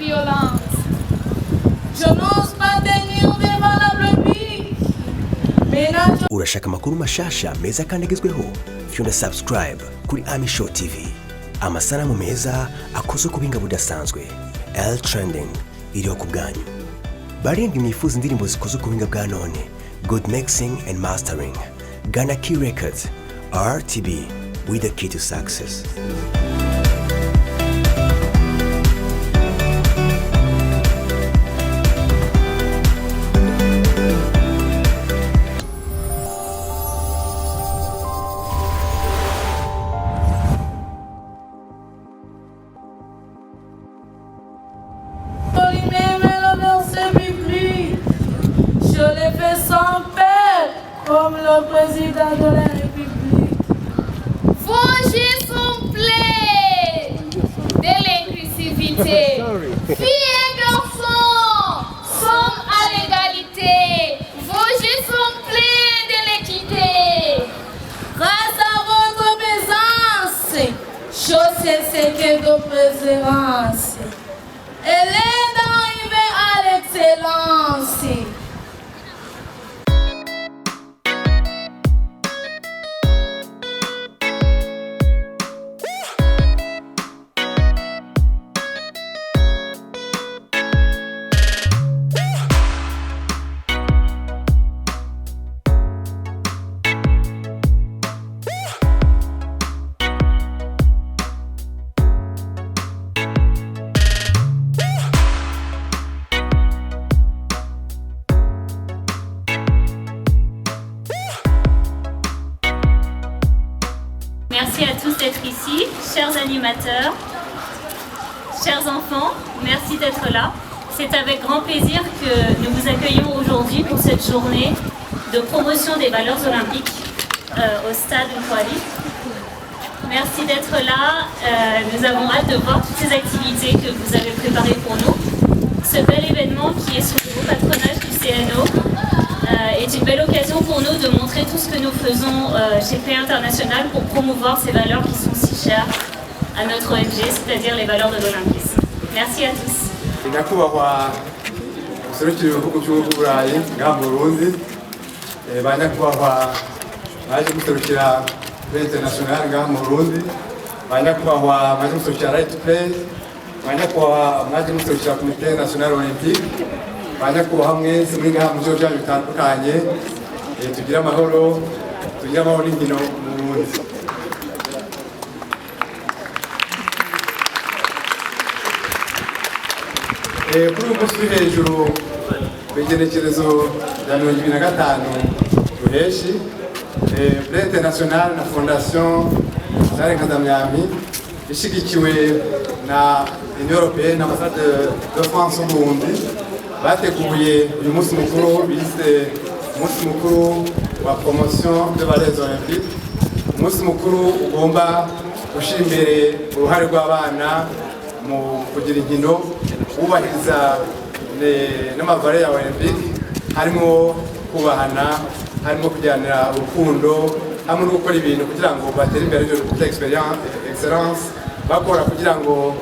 violence. Je n'ose pas tenir devant la brebis. Urashaka amakuru mashasha meza kandi agezweho? Fyunda subscribe kuri Ami Show TV. Amasanamu meza akoze ku binga budasanzwe. L Trending iriho ku bwanyu. Barindwi mwifuza indirimbo zikoze ku binga bwa none. Good mixing and mastering. Ghana Key Records. RTB with the key to success. Je l'ai fait sans peur, comme le président de la République. Forger son plaid de l'inclusivité. Filles et garçons, sommes à l'égalité. Forger son plaid de l'équité. Grâce à votre présence, je sais ce que de préférence. Elle est d'arriver à l'excellence. Merci à tous d'être ici, chers animateurs, chers enfants, merci d'être là. C'est avec grand plaisir que nous vous accueillons aujourd'hui pour cette journée de promotion des valeurs olympiques au stade Oukwali. Merci d'être là, nous avons hâte de voir toutes ces activités que vous avez préparées pour nous. Ce bel événement qui est sous le haut patronage du CNO est une belle occasion pour nous de montrer tout ce que nous faisons chez Play International pour promouvoir ces valeurs qui sont si chères à notre ONG, c'est-à-dire les valeurs de l'olympisme. Merci à tous. Nyakubahwa userukira ibihugu by'uburayi nga Burundi, banyakubahwa baje guserukira Play International nga Burundi, banyakubahwa baje guserukira Right to Play, banyakubahwa baje guserukira Comité National Olympique, banyakubahwa mwese muri ngaha mu byo byanyu bitandukanye, tugira amahoro n'inkino mu Burundi. Kuri ubu turi hejuru ku igenekerezo rya 2025 Ruheshi, Play International na Fondation Jeanne Nkandamyami ishigikiwe na Union Européenne na Ambassade de France mu Burundi bateguye uyu munsi mukuru bise umunsi mukuru wa promotion de valeurs olympiques, umunsi mukuru ugomba gushyira imbere uruhare rw'abana mu kugira inkino, kubahiriza n'amavare ya olympique, harimo kubahana, harimo kujyanira urukundo, hamwe no gukora ibintu kugira ngo batere imbere de excellence, bakora kugira ngo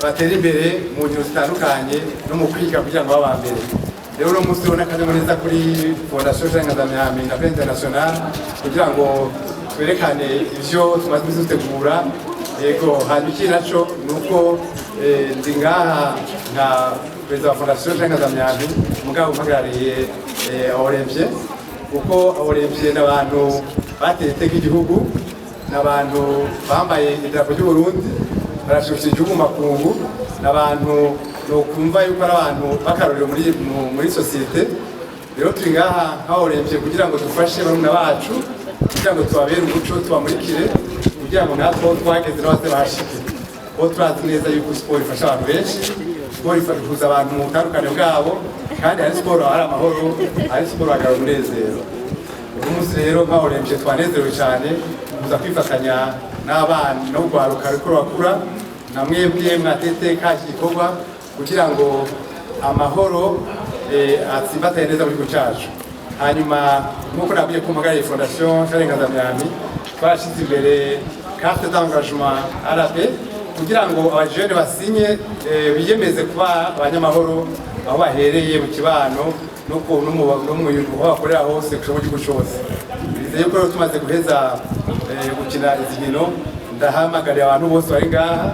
batere imbere mu nkino zitandukanye no mu kwiga kugira ngo babe mbere. Rero uno munsi ubona akanyamuneza kuri Fondation Jeanne Nkandamyami na Play International kugira ngo twerekane ivyo tumaze dutegura. Yego, hanyuma ikindi naco ni uko ndi ngaha nka perezida wa Fondation Jeanne Nkandamyami, mugabo uhagarariye Olympier, kuko Olympier ni abantu bateye iteka igihugu, ni abantu bambaye idarapo ry'u Burundi, barashusha igihugu makungu, ni abantu nokumva yuko ari abantu bakarorero muri sosiyete. Rero turi ngaha nka Olympier kugira ngo dufashe barumuna bacu, kugira ngo tubabere umuco, tubamurikire, kugira ngo natwe twageze n'abase bahashike. Kuko turazi neza yuko siporo ifasha abantu benshi, siporo ifuza abantu mu butandukane bwabo, kandi hari siporo hari amahoro, hari siporo hagarura umunezero. Uyu munsi rero nka Olympier twanezerewe cyane kuza kwifatanya n'abana no guharuka ariko bakura na mwebwe mwateka iki gikorwa kugira ngo amahoro atsimbatane neza muri cyacu. Hanyuma nk'uko nabwiye ko mpagariye Fondation Jeanne Nkandamyami, twashyize imbere carte d'engagement RAP kugira ngo abajene basinye biyemeze kuba abanyamahoro aho bahereye mu kibano no mu aho bakorera hose kushoboka igihugu cyose. Bizeye ko rero tumaze guheza gukina izi nkino, ndahamagariye abantu bose bari ngaha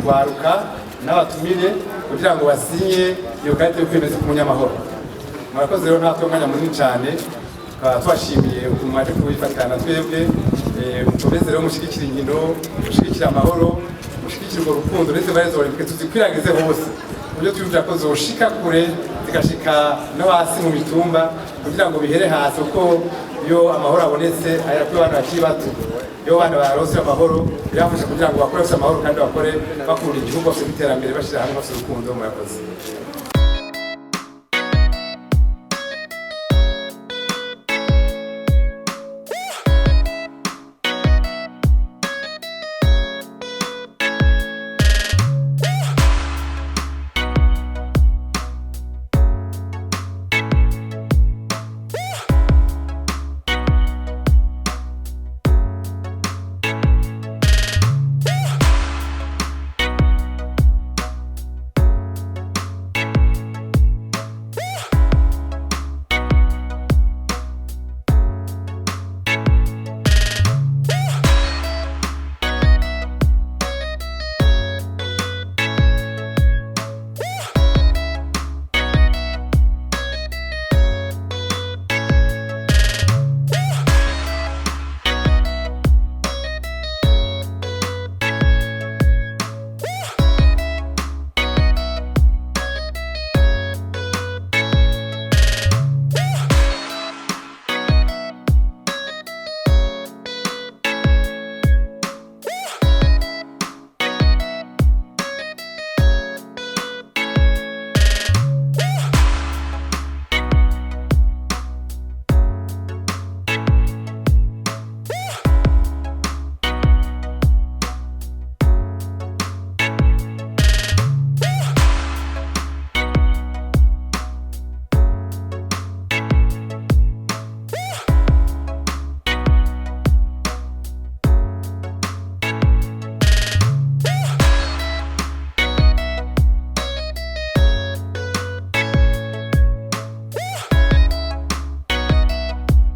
kwaruka n'abatumire kugira ngo basinye iyo karita yo kwemeza ku munyamahoro. Murakoze rero natwe umwanya munini cyane, twashimiye ukuntu mwaje kubifatikana twebwe, mukomeze rero mushyigikira inkino, mushyigikira amahoro, mushyigikira urwo rukundo ndetse barezo olympique tuzikwiragize hose, uburyo twiyumvira ko zoshika kure zigashika no hasi mu mitumba kugira ngo bihere hasi, kuko iyo amahoro abonetse ayakwiye abantu bakiri bato, iyo abana barose amahoro birafasha kugira ngo bakore amahoro kandi bakore bakunda igihugu bafite iterambere bashyira hamwe bafite urukundo. Murakoze.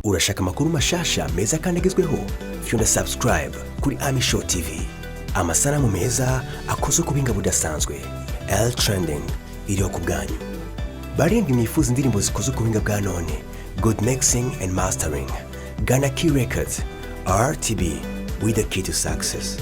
Urashaka amakuru mashasha meza kandi agezweho? Fyunda subscribe kuri Ami Show TV. Amasanamu meza akoze ku binga budasanzwe. L Trending iriho ku bwanyu. Barindwi mwifuza indirimbo zikoze ku binga bwa none. Good mixing and mastering. Ghana Key Records. RTB with the key to success.